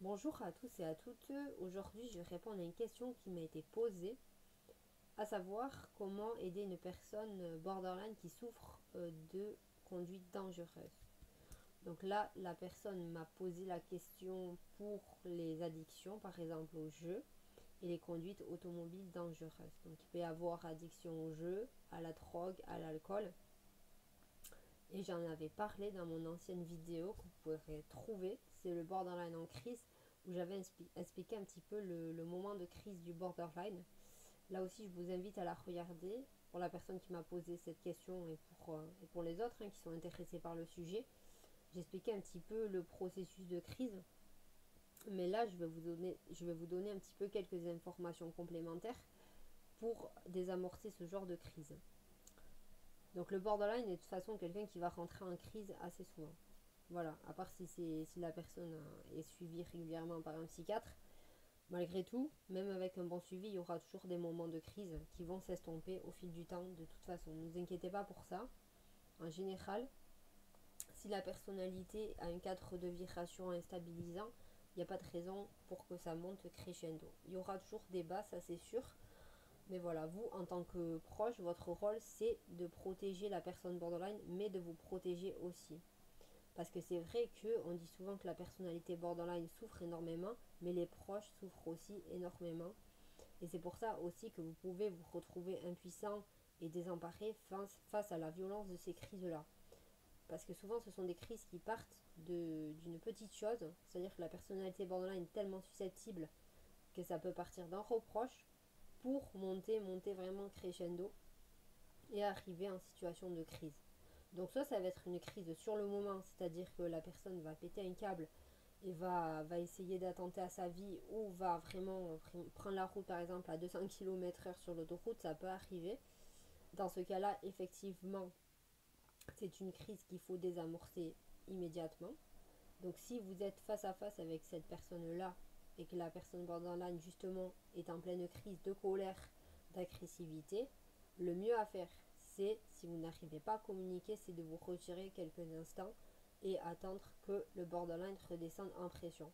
Bonjour à tous et à toutes. Aujourd'hui, je vais répondre à une question qui m'a été posée, à savoir comment aider une personne borderline qui souffre de conduite dangereuse. Donc là, la personne m'a posé la question pour les addictions, par exemple au jeu, et les conduites automobiles dangereuses. Donc il peut y avoir addiction au jeu, à la drogue, à l'alcool. Et j'en avais parlé dans mon ancienne vidéo que vous pourrez trouver. C'est le borderline en crise où j'avais expliqué un petit peu le moment de crise du borderline. Là aussi, je vous invite à la regarder pour la personne qui m'a posé cette question et pour les autres qui sont intéressés par le sujet. J'expliquais un petit peu le processus de crise. Mais là, je vais vous donner un petit peu quelques informations complémentaires pour désamorcer ce genre de crise. Donc le borderline est de toute façon quelqu'un qui va rentrer en crise assez souvent. Voilà, à part si la personne est suivie régulièrement par un psychiatre, malgré tout, même avec un bon suivi, il y aura toujours des moments de crise qui vont s'estomper au fil du temps de toute façon. Ne vous inquiétez pas pour ça. En général, si la personnalité a un cadre de vie rassurant et stabilisant, il n'y a pas de raison pour que ça monte crescendo. Il y aura toujours des bas, ça c'est sûr. Mais voilà, vous, en tant que proche, votre rôle, c'est de protéger la personne borderline, mais de vous protéger aussi. Parce que c'est vrai qu'on dit souvent que la personnalité borderline souffre énormément, mais les proches souffrent aussi énormément. Et c'est pour ça aussi que vous pouvez vous retrouver impuissant et désemparé face à la violence de ces crises-là. Parce que souvent, ce sont des crises qui partent d'une petite chose, c'est-à-dire que la personnalité borderline est tellement susceptible que ça peut partir d'un reproche pour monter vraiment crescendo et arriver en situation de crise. Donc soit ça va être une crise sur le moment, c'est-à-dire que la personne va péter un câble et va essayer d'attenter à sa vie ou va vraiment prendre la route par exemple à 200 km/h sur l'autoroute, ça peut arriver. Dans ce cas-là, effectivement, c'est une crise qu'il faut désamorcer immédiatement. Donc si vous êtes face à face avec cette personne-là et que la personne borderline justement est en pleine crise de colère, d'agressivité, le mieux à faire, c'est, si vous n'arrivez pas à communiquer, c'est de vous retirer quelques instants et attendre que le borderline redescende en pression.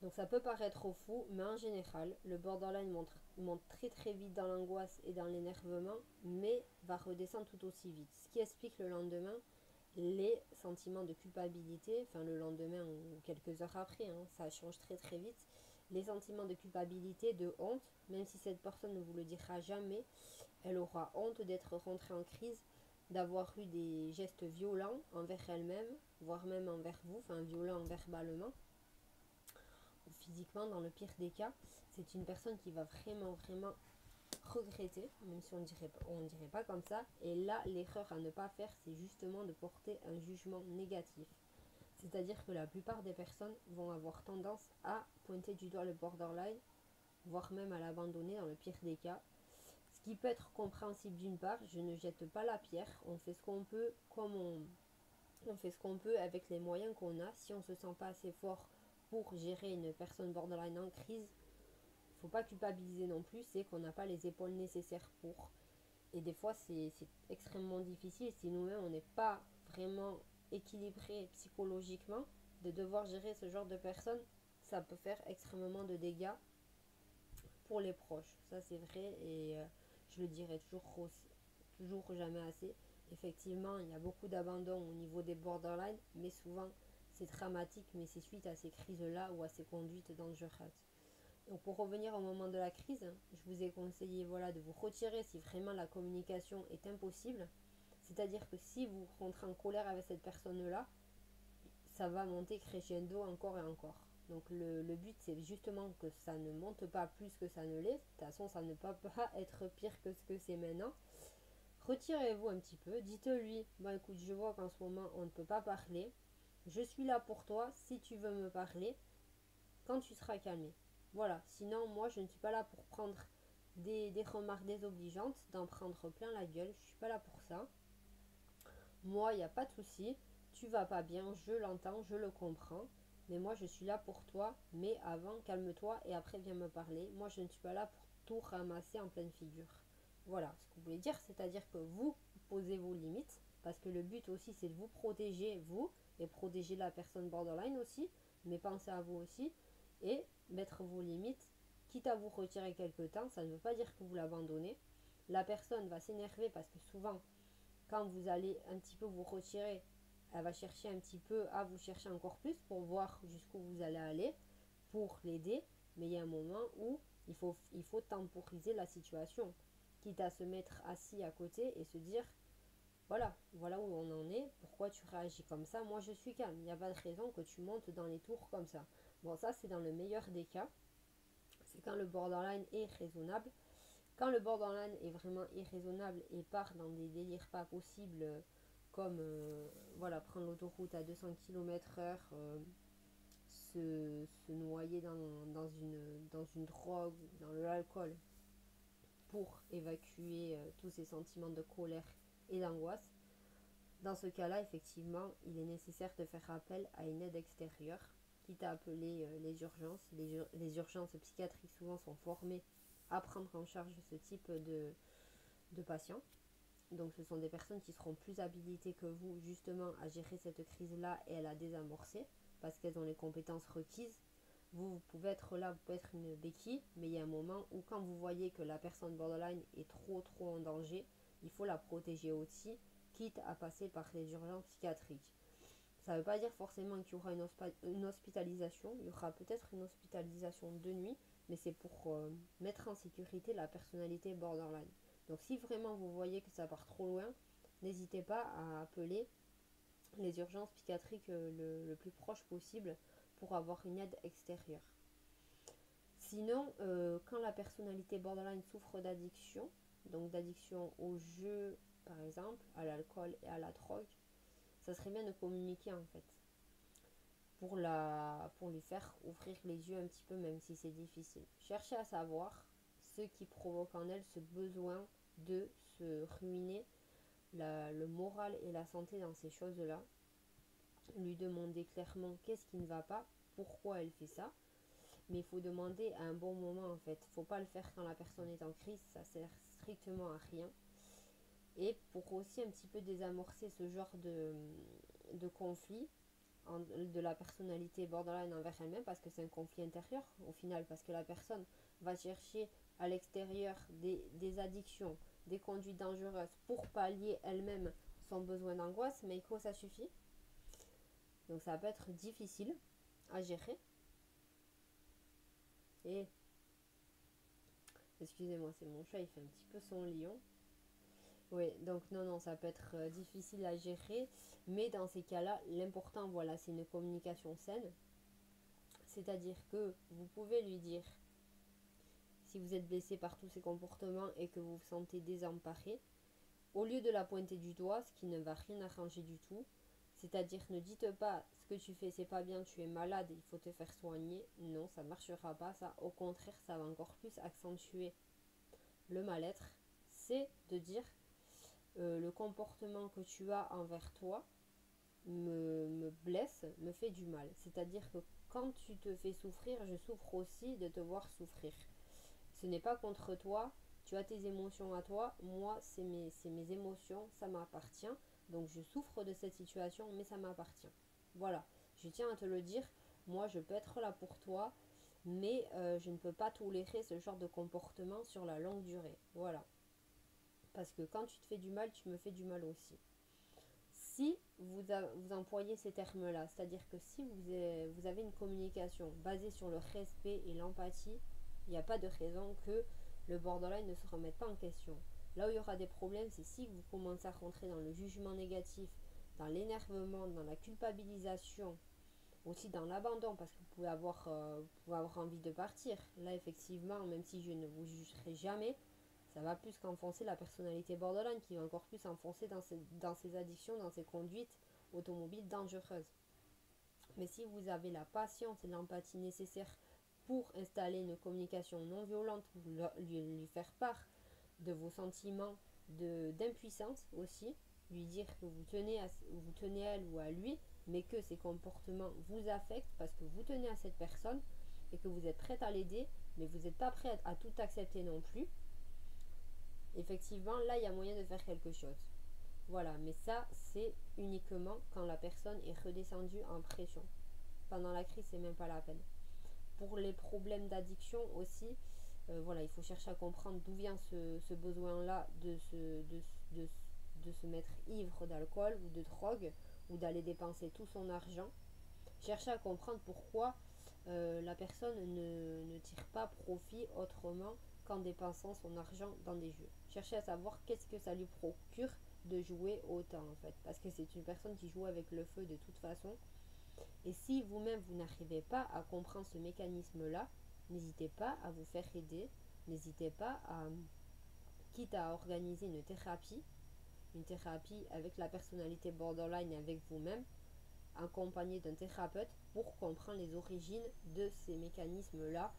Donc ça peut paraître fou, mais en général, le borderline monte très très vite dans l'angoisse et dans l'énervement, mais va redescendre tout aussi vite. Ce qui explique le lendemain les sentiments de culpabilité, enfin le lendemain ou quelques heures après, ça change très très vite. Les sentiments de culpabilité, de honte, même si cette personne ne vous le dira jamais, elle aura honte d'être rentrée en crise, d'avoir eu des gestes violents envers elle-même, voire même envers vous, enfin violents verbalement ou physiquement dans le pire des cas. C'est une personne qui va vraiment regretter, même si on dirait pas comme ça. Et là, l'erreur à ne pas faire, c'est justement de porter un jugement négatif. C'est-à-dire que la plupart des personnes vont avoir tendance à pointer du doigt le borderline, voire même à l'abandonner dans le pire des cas. Ce qui peut être compréhensible d'une part, je ne jette pas la pierre, on fait ce qu'on peut comme on fait ce qu'on peut avec les moyens qu'on a. Si on ne se sent pas assez fort pour gérer une personne borderline en crise, il ne faut pas culpabiliser non plus, c'est qu'on n'a pas les épaules nécessaires pour. Et des fois, c'est extrêmement difficile si nous-mêmes, on n'est pas vraiment équilibré psychologiquement, de devoir gérer ce genre de personnes, ça peut faire extrêmement de dégâts pour les proches. Ça, c'est vrai et je le dirai toujours jamais assez. Effectivement, il y a beaucoup d'abandon au niveau des borderline, mais souvent, c'est dramatique, mais c'est suite à ces crises-là ou à ces conduites dangereuses. Donc pour revenir au moment de la crise, je vous ai conseillé voilà, de vous retirer si vraiment la communication est impossible. C'est-à-dire que si vous rentrez en colère avec cette personne-là, ça va monter crescendo encore et encore. Donc le but c'est justement que ça ne monte pas plus que ça ne l'est. De toute façon ça ne peut pas être pire que ce que c'est maintenant. Retirez-vous un petit peu, dites-lui, bon écoute je vois qu'en ce moment on ne peut pas parler. Je suis là pour toi si tu veux me parler quand tu seras calmé. Voilà, sinon moi je ne suis pas là pour prendre des remarques désobligeantes, d'en prendre plein la gueule, je suis pas là pour ça. Moi, il n'y a pas de souci, tu vas pas bien, je l'entends, je le comprends, mais moi je suis là pour toi, mais avant calme-toi et après viens me parler. Moi je ne suis pas là pour tout ramasser en pleine figure. Voilà ce que vous voulez dire, c'est-à-dire que vous posez vos limites, parce que le but aussi c'est de vous protéger, vous, et protéger la personne borderline aussi, mais pensez à vous aussi et mettre vos limites, quitte à vous retirer quelque temps. Ça ne veut pas dire que vous l'abandonnez. La personne va s'énerver parce que souvent, quand vous allez un petit peu vous retirer, elle va chercher un petit peu à vous chercher encore plus pour voir jusqu'où vous allez aller, pour l'aider. Mais il y a un moment où il faut temporiser la situation, quitte à se mettre assis à côté et se dire, voilà où on en est, pourquoi tu réagis comme ça, moi je suis calme, il n'y a pas de raison que tu montes dans les tours comme ça. Bon, ça c'est dans le meilleur des cas, c'est quand le borderline est raisonnable. Quand le borderline est vraiment irraisonnable et part dans des délires pas possibles, comme voilà, prendre l'autoroute à 200 km/h, se noyer dans une drogue, dans l'alcool, pour évacuer tous ces sentiments de colère et d'angoisse. Dans ce cas-là, effectivement, il est nécessaire de faire appel à une aide extérieure, quitte à appeler les urgences. Les urgences psychiatriques souvent sont formées à prendre en charge ce type de patients. Donc ce sont des personnes qui seront plus habilitées que vous justement à gérer cette crise-là et à la désamorcer parce qu'elles ont les compétences requises. Vous pouvez être là, vous pouvez être une béquille, mais il y a un moment où quand vous voyez que la personne borderline est trop en danger, il faut la protéger aussi, quitte à passer par les urgences psychiatriques. Ça ne veut pas dire forcément qu'il y aura une hospitalisation, il y aura peut-être une hospitalisation de nuit, mais c'est pour mettre en sécurité la personnalité borderline. Donc si vraiment vous voyez que ça part trop loin, n'hésitez pas à appeler les urgences psychiatriques le plus proche possible pour avoir une aide extérieure. Sinon, quand la personnalité borderline souffre d'addiction, donc d'addiction au jeu par exemple, à l'alcool et à la drogue, ça serait bien de communiquer en fait pour lui faire ouvrir les yeux un petit peu, même si c'est difficile. Cherchez à savoir ce qui provoque en elle ce besoin de se ruiner le moral et la santé dans ces choses-là. Lui demander clairement qu'est-ce qui ne va pas, pourquoi elle fait ça. Mais il faut demander à un bon moment en fait. Il ne faut pas le faire quand la personne est en crise, ça sert strictement à rien. Et pour aussi un petit peu désamorcer ce genre de conflit de la personnalité borderline envers elle-même, parce que c'est un conflit intérieur au final, parce que la personne va chercher à l'extérieur des addictions, des conduites dangereuses pour pallier elle-même son besoin d'angoisse, mais que ça suffit. Donc ça peut être difficile à gérer. Et excusez-moi, c'est mon chat, il fait un petit peu son lion. Oui, donc non, ça peut être difficile à gérer, mais dans ces cas-là, l'important, voilà, c'est une communication saine. C'est-à-dire que vous pouvez lui dire, si vous êtes blessé par tous ces comportements et que vous vous sentez désemparé, au lieu de la pointer du doigt, ce qui ne va rien arranger du tout, c'est-à-dire ne dites pas ce que tu fais c'est pas bien, tu es malade, il faut te faire soigner. Non, ça ne marchera pas, ça. Au contraire, ça va encore plus accentuer le mal-être. C'est de dire le comportement que tu as envers toi me blesse, me fait du mal. C'est-à-dire que quand tu te fais souffrir, je souffre aussi de te voir souffrir. Ce n'est pas contre toi, tu as tes émotions à toi, moi c'est mes émotions, ça m'appartient. Donc je souffre de cette situation, mais ça m'appartient. Voilà, je tiens à te le dire, moi je peux être là pour toi, mais je ne peux pas tolérer ce genre de comportement sur la longue durée. Voilà. Parce que quand tu te fais du mal, tu me fais du mal aussi. Si vous employez ces termes-là, c'est-à-dire que si vous avez une communication basée sur le respect et l'empathie, il n'y a pas de raison que le borderline ne se remette pas en question. Là où il y aura des problèmes, c'est si vous commencez à rentrer dans le jugement négatif, dans l'énervement, dans la culpabilisation, aussi dans l'abandon, parce que vous pouvez avoir envie de partir. Là, effectivement, même si je ne vous jugerai jamais, ça va plus qu'enfoncer la personnalité borderline qui va encore plus s'enfoncer dans ses addictions, dans ses conduites automobiles dangereuses. Mais si vous avez la patience et l'empathie nécessaires pour installer une communication non violente, lui faire part de vos sentiments d'impuissance aussi, lui dire que vous tenez à elle ou à lui, mais que ces comportements vous affectent parce que vous tenez à cette personne et que vous êtes prête à l'aider, mais vous n'êtes pas prête à tout accepter non plus. Effectivement, là, il y a moyen de faire quelque chose. Voilà, mais ça, c'est uniquement quand la personne est redescendue en pression. Pendant la crise, c'est même pas la peine. Pour les problèmes d'addiction aussi, voilà, il faut chercher à comprendre d'où vient ce besoin-là de, de se mettre ivre d'alcool ou de drogue ou d'aller dépenser tout son argent. Chercher à comprendre pourquoi la personne ne tire pas profit autrement qu'en dépensant son argent dans des jeux. Chercher à savoir qu'est-ce que ça lui procure de jouer autant en fait. Parce que c'est une personne qui joue avec le feu de toute façon. Et si vous-même vous n'arrivez pas à comprendre ce mécanisme-là, n'hésitez pas à vous faire aider. N'hésitez pas à, quitte à organiser une thérapie avec la personnalité borderline et avec vous-même, accompagné d'un thérapeute pour comprendre les origines de ces mécanismes-là,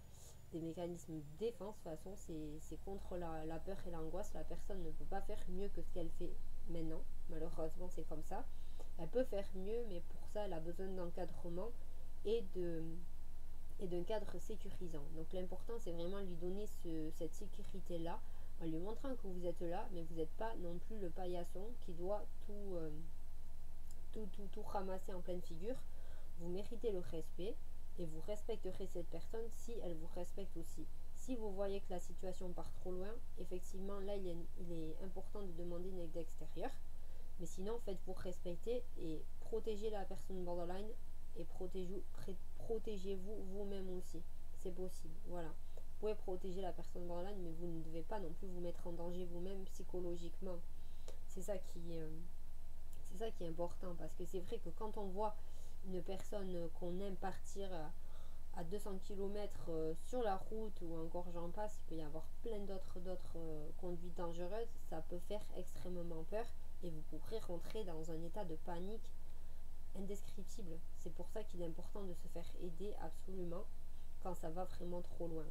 des mécanismes de défense. De toute façon, c'est contre la peur et l'angoisse. La personne ne peut pas faire mieux que ce qu'elle fait maintenant. Malheureusement, c'est comme ça. Elle peut faire mieux, mais pour ça, elle a besoin d'encadrement et d'un cadre sécurisant. Donc l'important, c'est vraiment lui donner cette sécurité-là, en lui montrant que vous êtes là, mais vous n'êtes pas non plus le paillasson qui doit tout ramasser en pleine figure. Vous méritez le respect et vous respecterez cette personne si elle vous respecte aussi. Si vous voyez que la situation part trop loin, effectivement, là, il est important de demander une aide extérieure. Mais sinon, faites-vous respecter et protégez la personne borderline et protégez-vous vous-même aussi. C'est possible, voilà. Vous pouvez protéger la personne borderline, mais vous ne devez pas non plus vous mettre en danger vous-même psychologiquement. C'est ça qui, euh, c'est ça qui est important parce que c'est vrai que quand on voit une personne qu'on aime partir à 200 km sur la route ou encore j'en passe, il peut y avoir plein d'autres conduites dangereuses, ça peut faire extrêmement peur et vous pourrez rentrer dans un état de panique indescriptible. C'est pour ça qu'il est important de se faire aider absolument quand ça va vraiment trop loin.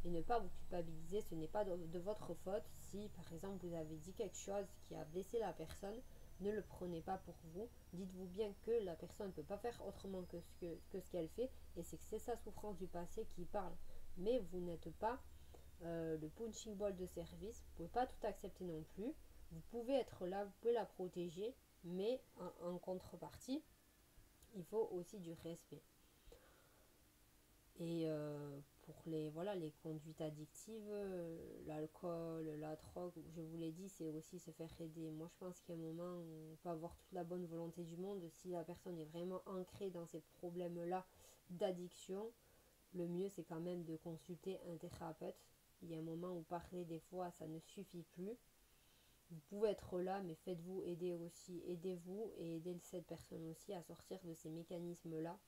Et ne pas vous culpabiliser, ce n'est pas de votre faute si par exemple vous avez dit quelque chose qui a blessé la personne, ne le prenez pas pour vous. Dites-vous bien que la personne ne peut pas faire autrement que ce qu'elle fait et c'est sa souffrance du passé qui parle. Mais vous n'êtes pas le punching ball de service, vous ne pouvez pas tout accepter non plus. Vous pouvez être là, vous pouvez la protéger, mais en contrepartie, il faut aussi du respect. Et pour les conduites addictives, l'alcool, la drogue, je vous l'ai dit, c'est aussi se faire aider. Moi, je pense qu'à un moment, on peut avoir toute la bonne volonté du monde. Si la personne est vraiment ancrée dans ces problèmes-là d'addiction, le mieux, c'est quand même de consulter un thérapeute. Il y a un moment où parler, des fois, ça ne suffit plus. Vous pouvez être là, mais faites-vous aider aussi. Aidez-vous et aidez cette personne aussi à sortir de ces mécanismes-là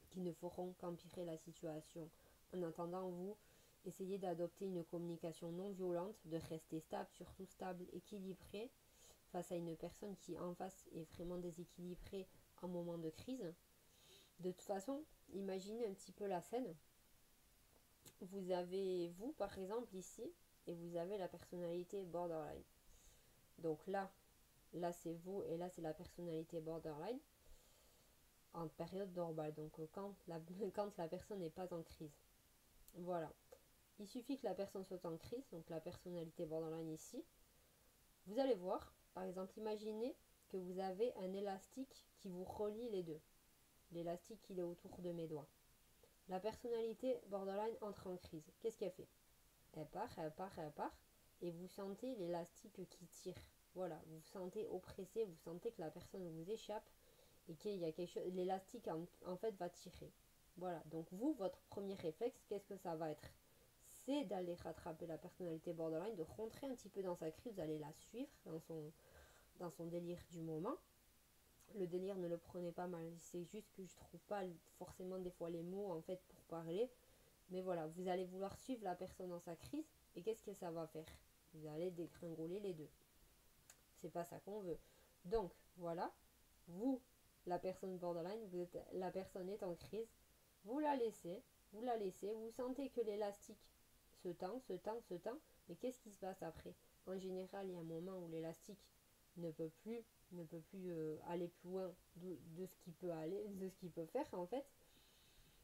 qui ne feront qu'empirer la situation. En attendant, vous, essayez d'adopter une communication non violente, de rester stable, surtout stable, équilibré, face à une personne qui en face est vraiment déséquilibrée en moment de crise. De toute façon, imaginez un petit peu la scène. Vous avez vous, par exemple, ici, et vous avez la personnalité borderline. Donc là c'est vous, et là c'est la personnalité borderline en période normale, donc quand la personne n'est pas en crise. Voilà. Il suffit que la personne soit en crise, donc la personnalité borderline ici. Vous allez voir, par exemple, imaginez que vous avez un élastique qui vous relie les deux. L'élastique, il est autour de mes doigts. La personnalité borderline entre en crise. Qu'est-ce qu'elle fait? Elle part, elle part, elle part, et vous sentez l'élastique qui tire. Voilà, vous vous sentez oppressé, vous sentez que la personne vous échappe et qu'il y a quelque chose, l'élastique en fait va tirer. Voilà, donc vous, votre premier réflexe, qu'est-ce que ça va être? C'est d'aller rattraper la personnalité borderline, de rentrer un petit peu dans sa crise, d'aller la suivre dans son délire du moment. Le délire, ne le prenez pas mal, c'est juste que je trouve pas forcément des fois les mots en fait pour parler. Mais voilà, vous allez vouloir suivre la personne dans sa crise et qu'est-ce que ça va faire? Vous allez dégringoler les deux. C'est pas ça qu'on veut. Donc voilà, vous, la personne borderline, la personne est en crise, vous la laissez, vous sentez que l'élastique se tend, mais qu'est-ce qui se passe après? En général, il y a un moment où l'élastique ne peut plus aller plus loin de ce qu'il peut aller, de ce qu'il peut faire en fait.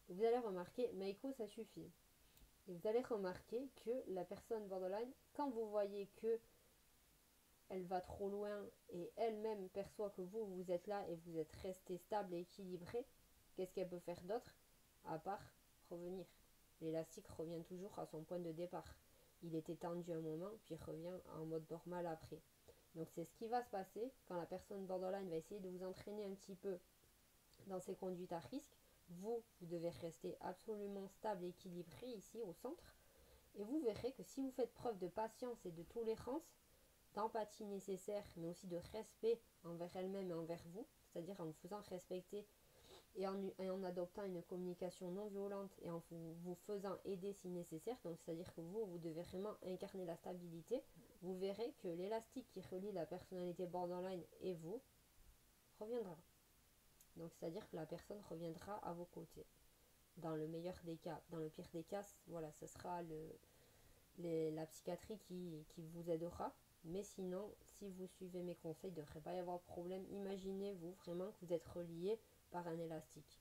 Et vous allez remarquer, Maïko, ça suffit. Et vous allez remarquer que la personne borderline, quand vous voyez que elle va trop loin et elle-même perçoit que vous êtes là et vous êtes resté stable et équilibré, qu'est-ce qu'elle peut faire d'autre à part revenir? L'élastique revient toujours à son point de départ. Il était tendu un moment, puis revient en mode normal après. Donc c'est ce qui va se passer quand la personne borderline va essayer de vous entraîner un petit peu dans ses conduites à risque. Vous devez rester absolument stable et équilibré ici au centre. Et vous verrez que si vous faites preuve de patience et de tolérance, d'empathie nécessaire, mais aussi de respect envers elle-même et envers vous, c'est-à-dire en vous faisant respecter et en adoptant une communication non violente et en vous faisant aider si nécessaire, donc c'est-à-dire que vous devez vraiment incarner la stabilité, vous verrez que l'élastique qui relie la personnalité borderline et vous reviendra. Donc c'est-à-dire que la personne reviendra à vos côtés. Dans le meilleur des cas. Dans le pire des cas, voilà, ce sera la psychiatrie qui vous aidera. Mais sinon, si vous suivez mes conseils, il ne devrait pas y avoir de problème. Imaginez-vous vraiment que vous êtes relié par un élastique.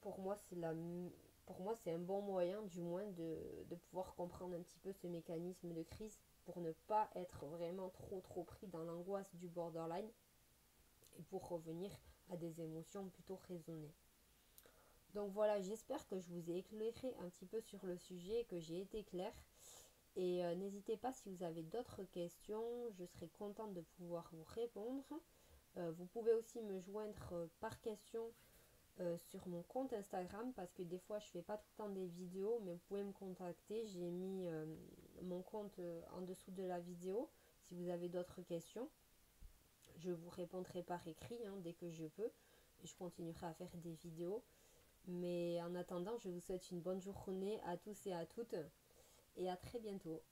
Pour moi, c'est un bon moyen, du moins, de pouvoir comprendre un petit peu ce mécanisme de crise pour ne pas être vraiment trop pris dans l'angoisse du borderline et pour revenir à des émotions plutôt raisonnées. Donc voilà, j'espère que je vous ai éclairé un petit peu sur le sujet, que j'ai été claire. Et n'hésitez pas si vous avez d'autres questions, je serai contente de pouvoir vous répondre. Vous pouvez aussi me joindre par question sur mon compte Instagram parce que des fois je fais pas tout le temps des vidéos, mais vous pouvez me contacter. J'ai mis mon compte en dessous de la vidéo si vous avez d'autres questions. Je vous répondrai par écrit dès que je peux et je continuerai à faire des vidéos. Mais en attendant, je vous souhaite une bonne journée à tous et à toutes et à très bientôt.